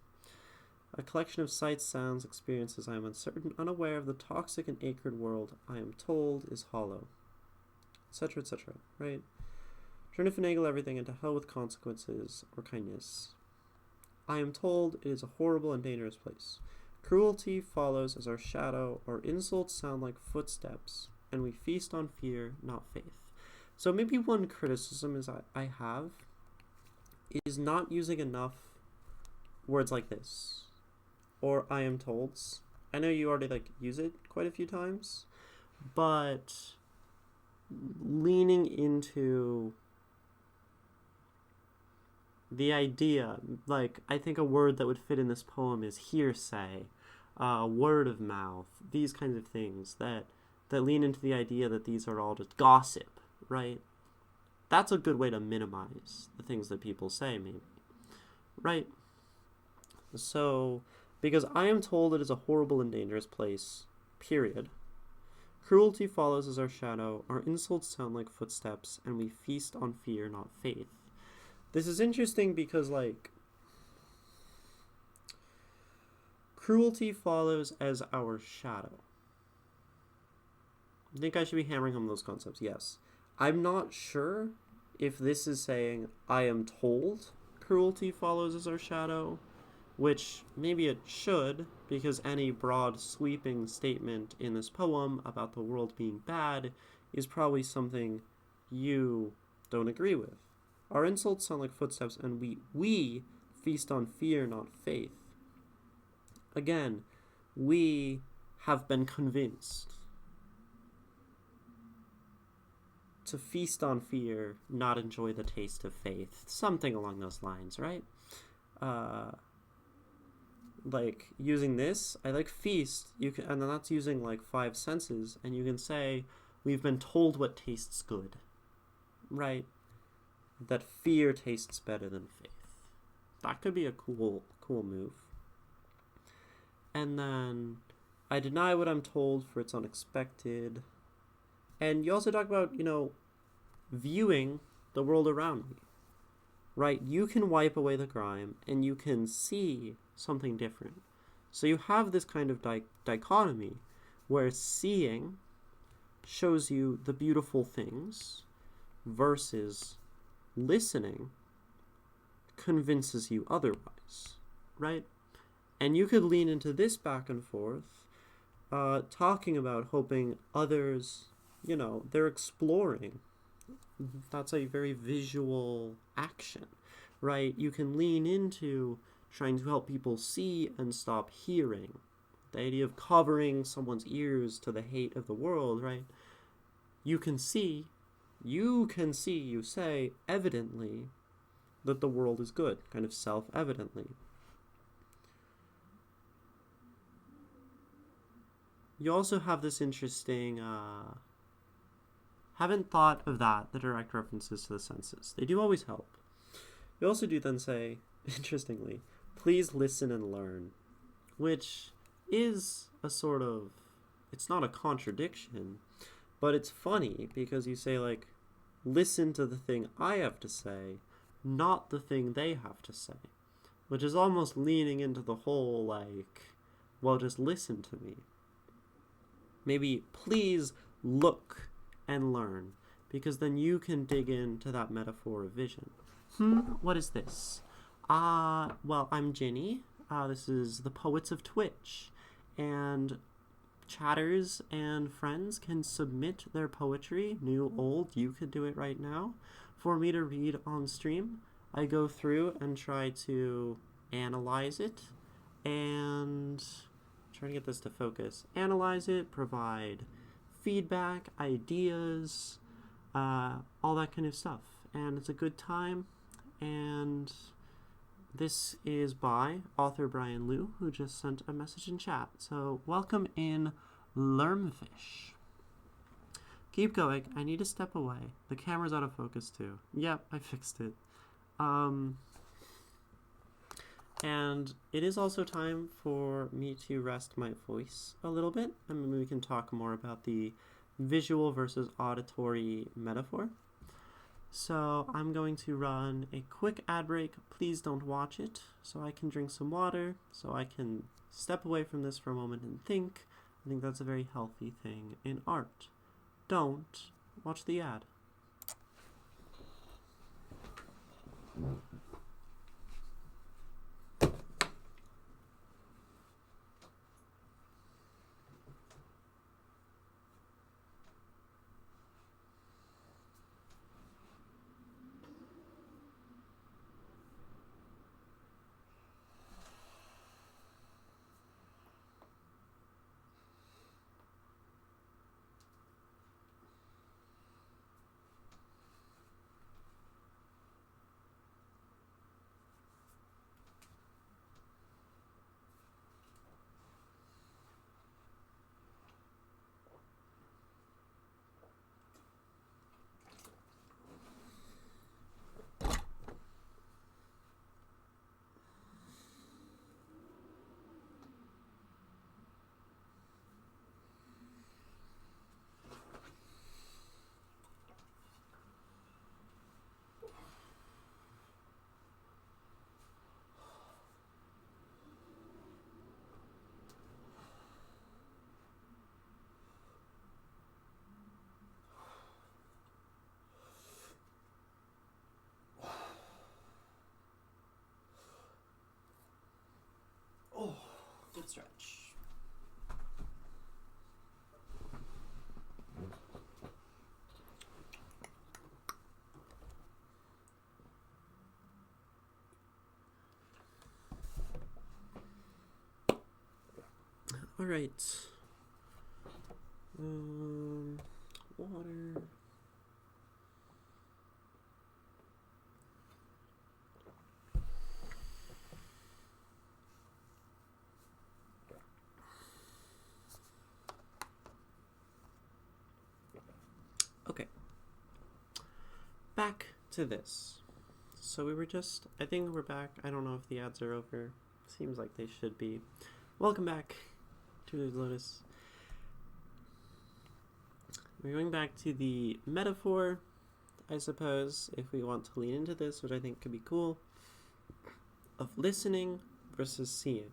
a collection of sights, sounds, experiences I am uncertain, unaware of the toxic and acrid world I am told is hollow, etc., etc., right? Trying to finagle everything into hell with consequences or kindness. I am told it is a horrible and dangerous place. Cruelty follows as our shadow, our insults sound like footsteps, and we feast on fear, not faith. So maybe one criticism is I have is not using enough words like this, or I am tolds. I know you already use it quite a few times, but leaning into the idea, I think a word that would fit in this poem is hearsay, word of mouth, these kinds of things that lean into the idea that these are all just gossip, right? That's a good way to minimize the things that people say, maybe, right? So, because I am told it is a horrible and dangerous place, period. Cruelty follows as our shadow, our insults sound like footsteps, and we feast on fear, not faith. This is interesting because, cruelty follows as our shadow. I think I should be hammering home those concepts, yes. I'm not sure if this is saying, I am told cruelty follows as our shadow, which maybe it should, because any broad sweeping statement in this poem about the world being bad is probably something you don't agree with. Our insults sound like footsteps, and we feast on fear, not faith. Again, we have been convinced to feast on fear, not enjoy the taste of faith. Something along those lines, right? Using this, I like feast, and then that's using 5 senses, and you can say, we've been told what tastes good, right? That fear tastes better than faith. That could be a cool move. And then, I deny what I'm told for it's unexpected. And you also talk about, viewing the world around me, right? You can wipe away the grime, and you can see something different. So you have this kind of dichotomy, where seeing shows you the beautiful things, versus listening convinces you otherwise, right? And you could lean into this back and forth, talking about hoping others, they're exploring. That's a very visual action, right? You can lean into trying to help people see and stop hearing. The idea of covering someone's ears to the hate of the world, right? You can see You can see, you say, evidently, that the world is good, kind of self-evidently. You also have this interesting, haven't thought of that, the direct references to the senses. They do always help. You also do then say, interestingly, please listen and learn, which is a sort of, it's not a contradiction, but it's funny because you say, like, listen to the thing I have to say, not the thing they have to say, which is almost leaning into the whole, like, well, just listen to me. Maybe please look and learn, because then you can dig into that metaphor of vision. What is this? Well, I'm Ginny. This is the Poets of Twitch, and chatters and friends can submit their poetry, new, old, you could do it right now, for me to read on stream. I go through and try to analyze it, and trying to get this to focus. Analyze it, provide feedback, ideas, all that kind of stuff. And it's a good time. And this is by AuthorBrianLou, who just sent a message in chat. So welcome in, Lermfish. Keep going. I need to step away. The camera's out of focus too. Yep, I fixed it. And it is also time for me to rest my voice a little bit, and maybe we can talk more about the visual versus auditory metaphor. So I'm going to run a quick ad break. Please don't watch it, so I can drink some water, so I can step away from this for a moment and think. I think that's a very healthy thing in art. Don't watch the ad. Good stretch. All right. Water. Okay. Back to this. So we were just, I think we're back. I don't know if the ads are over. Seems like they should be. Welcome back to the Lotus. We're going back to the metaphor, I suppose, if we want to lean into this, which I think could be cool, of listening versus seeing.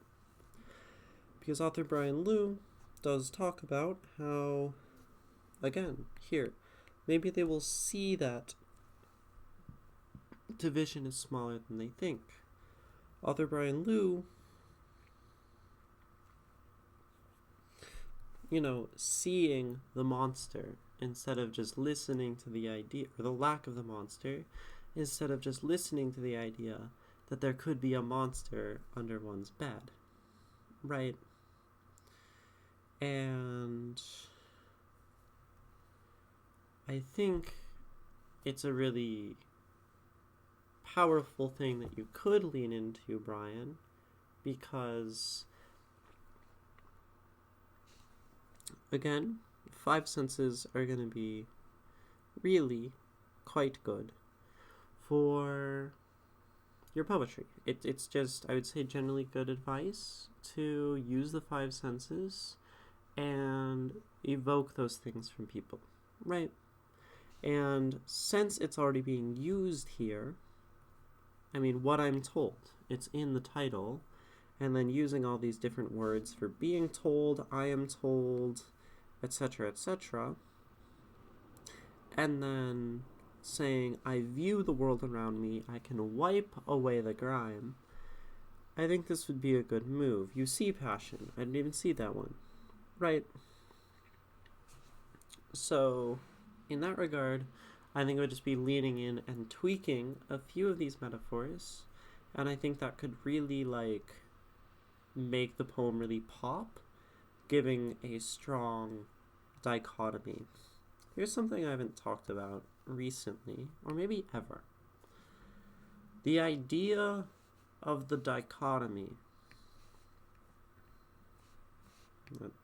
Because AuthorBrianLou does talk about how, again, here, maybe they will see that division is smaller than they think. AuthorBrianLou, seeing the monster instead of just listening to the idea, or the lack of the monster, instead of just listening to the idea that there could be a monster under one's bed, right? And I think it's a really powerful thing that you could lean into, Brian, because, again, five senses are going to be really quite good for your poetry. It's just, I would say, generally good advice to use the five senses and evoke those things from people, right? And since it's already being used here, I mean, what I'm told, it's in the title, and then using all these different words for being told, I am told, etc., etc., and then saying, I view the world around me, I can wipe away the grime. I think this would be a good move. You see passion. I didn't even see that one. Right? So, in that regard, I think it would just be leaning in and tweaking a few of these metaphors, and I think that could really, make the poem really pop, giving a strong dichotomy. Here's something I haven't talked about recently, or maybe ever. The idea of the dichotomy.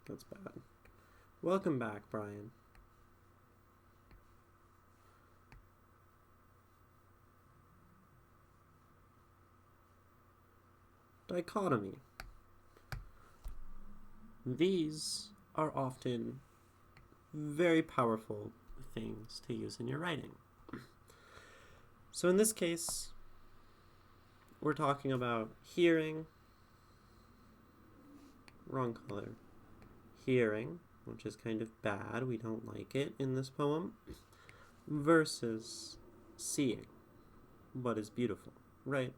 That's bad. Welcome back, Brian. Dichotomy. These are often very powerful things to use in your writing. So in this case, we're talking about hearing, wrong color, hearing, which is kind of bad, we don't like it in this poem, versus seeing what is beautiful, right?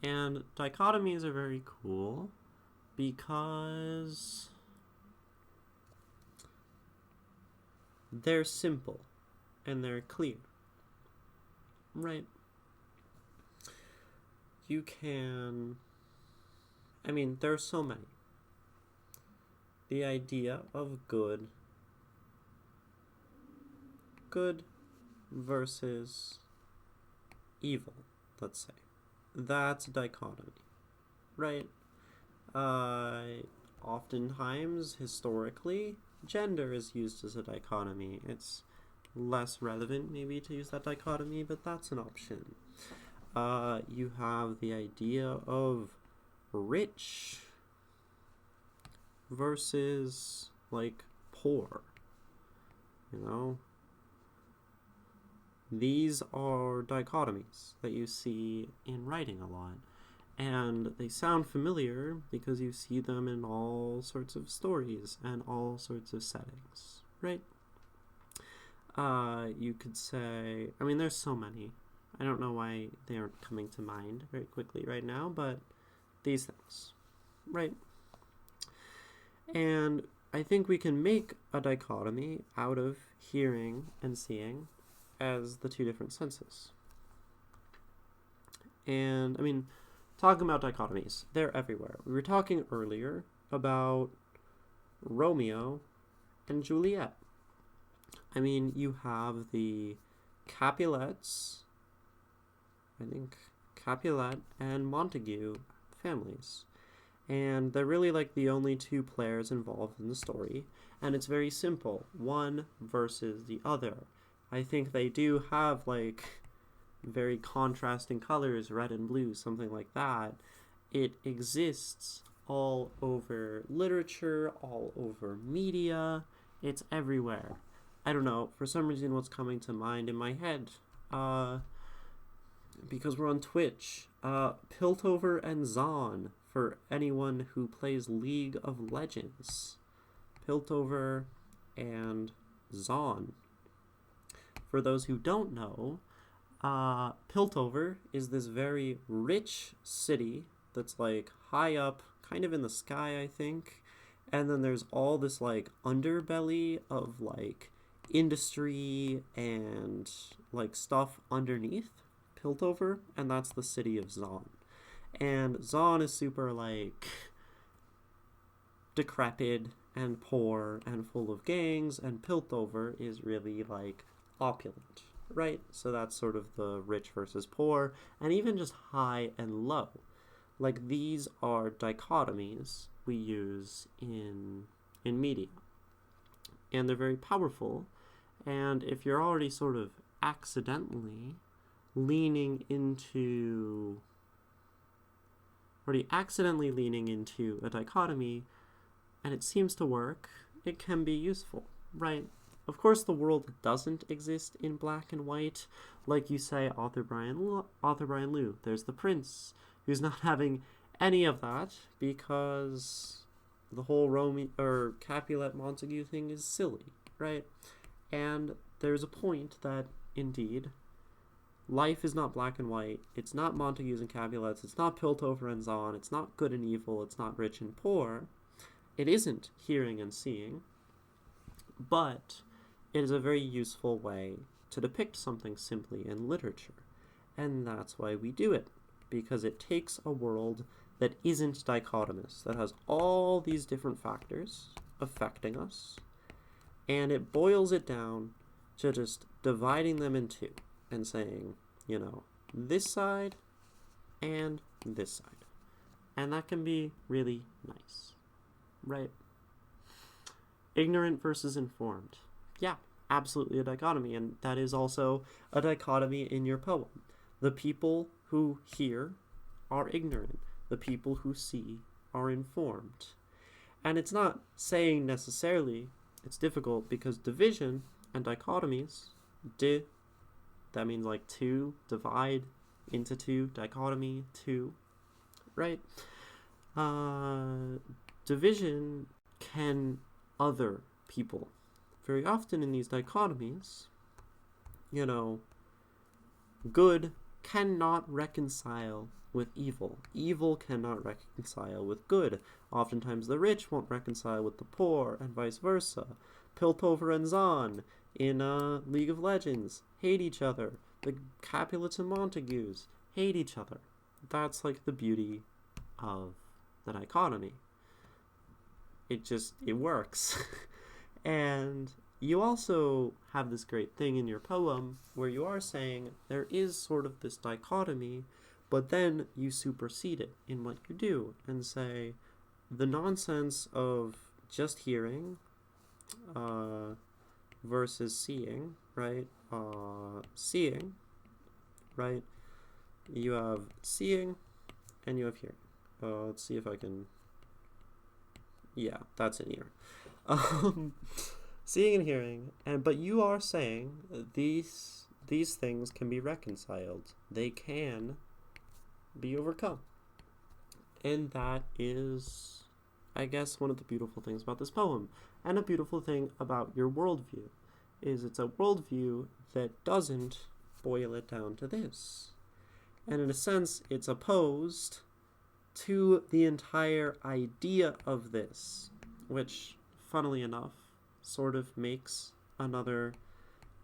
And dichotomies are very cool because they're simple and they're clear, right? You can, there are so many. The idea of good versus evil, let's say. That's a dichotomy, right? Oftentimes, historically, gender is used as a dichotomy. It's less relevant, maybe, to use that dichotomy, but that's an option. You have the idea of rich versus, poor, These are dichotomies that you see in writing a lot. And they sound familiar because you see them in all sorts of stories and all sorts of settings, right? You could say, there's so many. I don't know why they aren't coming to mind very quickly right now, but these things, right? And I think we can make a dichotomy out of hearing and seeing as the two different senses. And, talking about dichotomies, they're everywhere. We were talking earlier about Romeo and Juliet. You have the Capulets, Capulet and Montague families. And they're really the only two players involved in the story. And it's very simple, one versus the other. I think they do have very contrasting colors, red and blue, something like that. It exists all over literature, all over media. It's everywhere. I don't know, for some reason what's coming to mind in my head, because we're on Twitch, Piltover and Zon, for anyone who plays League of Legends. Piltover and Zon. For those who don't know, Piltover is this very rich city that's high up, kind of in the sky, I think. And then there's all this underbelly of industry and stuff underneath Piltover, and that's the city of Zon. And Zon is super decrepit and poor and full of gangs, and Piltover is really opulent, right? So that's sort of the rich versus poor, and even just high and low. Like, these are dichotomies we use in media, and they're very powerful. And if you're already sort of accidentally leaning into a dichotomy, and it seems to work, it can be useful, right? Of course, the world doesn't exist in black and white. Like you say, AuthorBrianLou, there's the prince, who's not having any of that because the whole Capulet Montague thing is silly, right? And there's a point that, indeed, life is not black and white. It's not Montagues and Capulets. It's not Piltover and Zahn. It's not good and evil. It's not rich and poor. It isn't hearing and seeing. But it is a very useful way to depict something simply in literature. And that's why we do it. Because it takes a world that isn't dichotomous, that has all these different factors affecting us, and it boils it down to just dividing them in two and saying, this side and this side. And that can be really nice, right? Ignorant versus informed. Yeah, absolutely a dichotomy, and that is also a dichotomy in your poem. The people who hear are ignorant. The people who see are informed. And it's not saying necessarily, it's difficult because division and dichotomies, that means like two, divide into two, dichotomy, two, right? Division can other people. Very often in these dichotomies, good cannot reconcile with evil. Evil cannot reconcile with good. Oftentimes the rich won't reconcile with the poor, and vice versa. Piltover and Zahn in League of Legends hate each other. The Capulets and Montagues hate each other. That's like the beauty of the dichotomy. It works. And you also have this great thing in your poem where you are saying there is sort of this dichotomy, but then you supersede it in what you do and say the nonsense of just hearing versus seeing, right? Seeing, right? You have seeing and you have hearing. Let's see if I can... Yeah, that's in here. Seeing and hearing, but you are saying these things can be reconciled. They can be overcome. And that is, I guess, one of the beautiful things about this poem. And a beautiful thing about your worldview is it's a worldview that doesn't boil it down to this. And in a sense, it's opposed to the entire idea of this, which, funnily enough, sort of makes another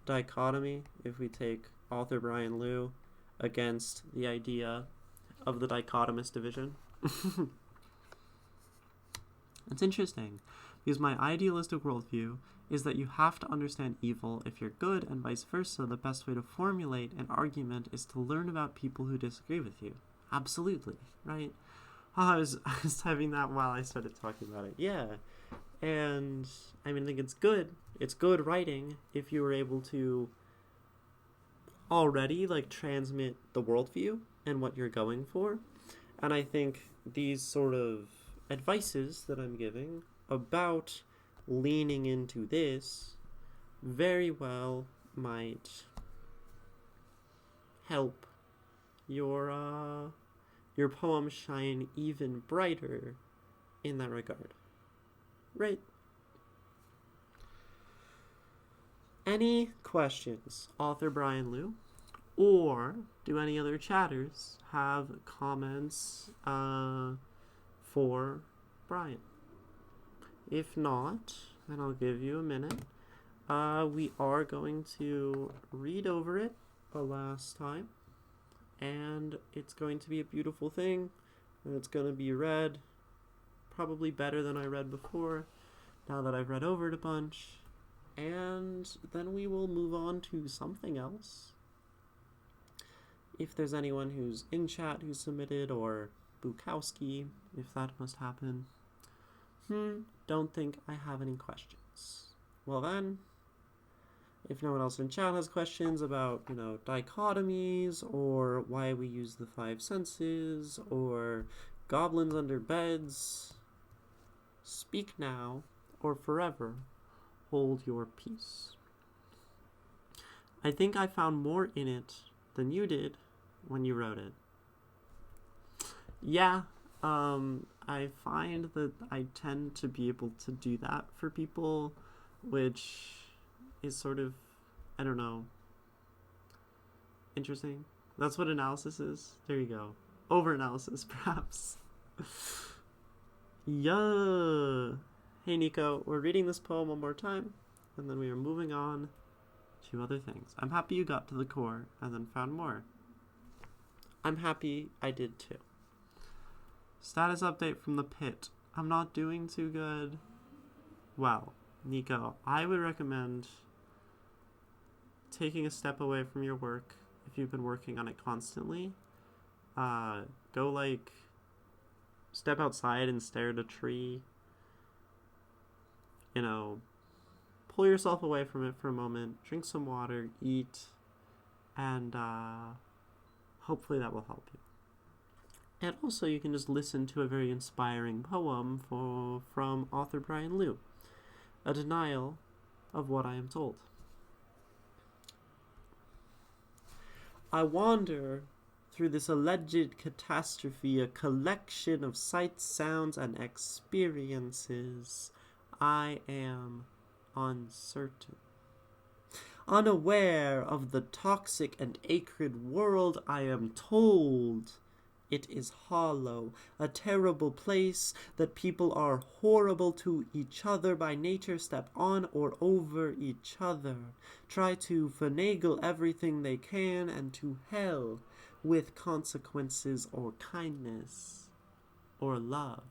dichotomy if we take AuthorBrianLou against the idea of the dichotomous division. It's interesting, because my idealistic worldview is that you have to understand evil if you're good, and vice versa. The best way to formulate an argument is to learn about people who disagree with you. Absolutely, right? I was typing that while I started talking about it. Yeah. And I think it's good. It's good writing if you were able to already transmit the worldview and what you're going for. And I think these sort of advices that I'm giving about leaning into this very well might help your poem shine even brighter in that regard. Right. Any questions, AuthorBrianLou? Or do any other chatters have comments for Brian? If not, then I'll give you a minute. We are going to read over it a last time, and it's going to be a beautiful thing, and it's going to be read probably better than I read before, now that I've read over it a bunch. And then we will move on to something else. If there's anyone who's in chat who submitted, or Bukowski, if that must happen. Don't think I have any questions. Well then, if no one else in chat has questions about, dichotomies, or why we use the five senses, or goblins under beds, speak now, or forever hold your peace. I think I found more in it than you did when you wrote it. Yeah, I find that I tend to be able to do that for people, which is sort of, I don't know, interesting. That's what analysis is. There you go. Over-analysis, perhaps. Yeah. Hey, Nico, we're reading this poem one more time, and then we are moving on to other things. I'm happy you got to the core and then found more. I'm happy I did too. Status update from the pit. I'm not doing too good. Well, Nico, I would recommend taking a step away from your work if you've been working on it constantly. Go step outside and stare at a tree. Pull yourself away from it for a moment, drink some water, eat, and hopefully that will help you. And also you can just listen to a very inspiring poem from AuthorBrianLou, A Denial of What I Am Told. I wander through this alleged catastrophe, a collection of sights, sounds, and experiences. I am uncertain. Unaware of the toxic and acrid world, I am told it is hollow, a terrible place, that people are horrible to each other by nature, step on or over each other, try to finagle everything they can, and to hell with consequences or kindness or love.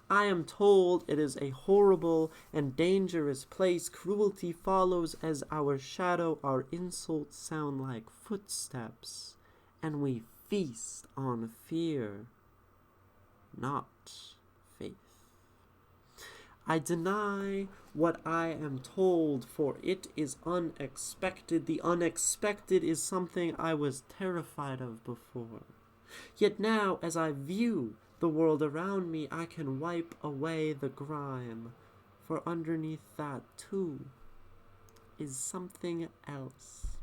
I am told it is a horrible and dangerous place. Cruelty follows as our shadow. Our insults sound like footsteps, and we feast on fear, not faith. I deny what I am told, for it is unexpected. The unexpected is something I was terrified of before. Yet now, as I view the world around me, I can wipe away the grime, for underneath that too is something else.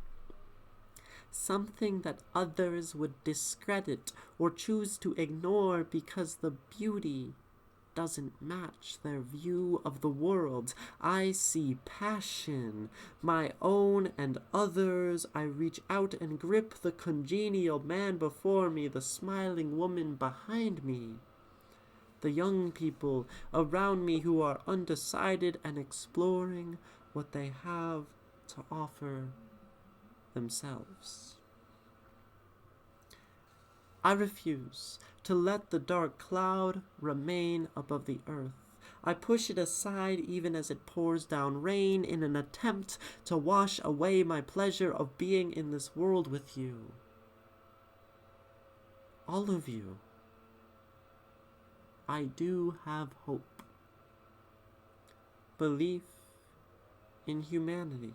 Something that others would discredit or choose to ignore because the beauty doesn't match their view of the world. I see passion, my own and others. I reach out and grip the congenial man before me, the smiling woman behind me, the young people around me who are undecided and exploring what they have to offer themselves. I refuse to let the dark cloud remain above the earth. I push it aside even as it pours down rain in an attempt to wash away my pleasure of being in this world with you. All of you. I do have hope. Belief in humanity,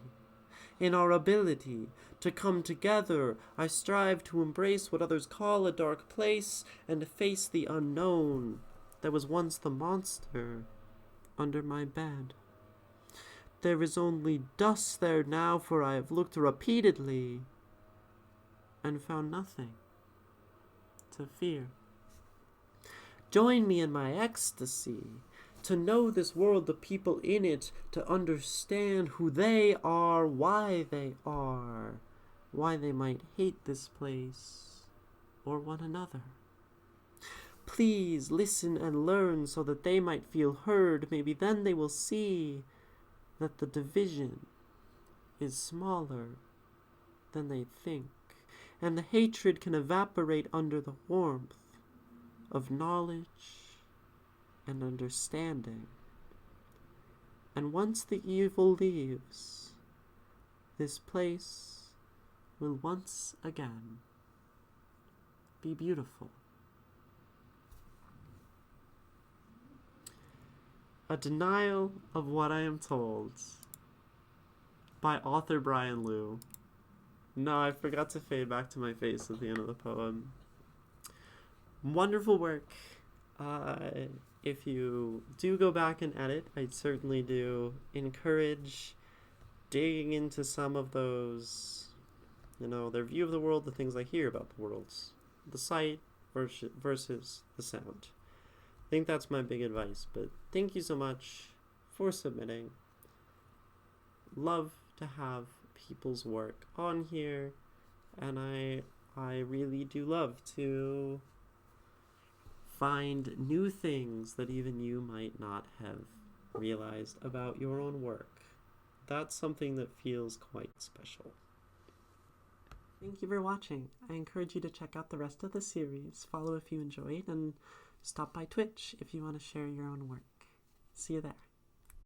in our ability to come together. I strive to embrace what others call a dark place and face the unknown that was once the monster under my bed. There is only dust there now, for I have looked repeatedly and found nothing to fear. Join me in my ecstasy, to know this world, the people in it, to understand who they are, why they might hate this place or one another. Please listen and learn so that they might feel heard. Maybe then they will see that the division is smaller than they think, and the hatred can evaporate under the warmth of knowledge and understanding. And once the evil leaves, this place will once again be beautiful. A Denial of What I Am Told by AuthorBrianLou. No, I forgot to fade back to my face at the end of the poem. Wonderful work. If you do go back and edit, I certainly do encourage digging into some of those, their view of the world, the things I hear about the worlds, the sight versus the sound. I think that's my big advice, but thank you so much for submitting. Love to have people's work on here, and I really do love to find new things that even you might not have realized about your own work. That's something that feels quite special. Thank you for watching. I encourage you to check out the rest of the series, follow if you enjoyed, and stop by Twitch if you want to share your own work. See you there.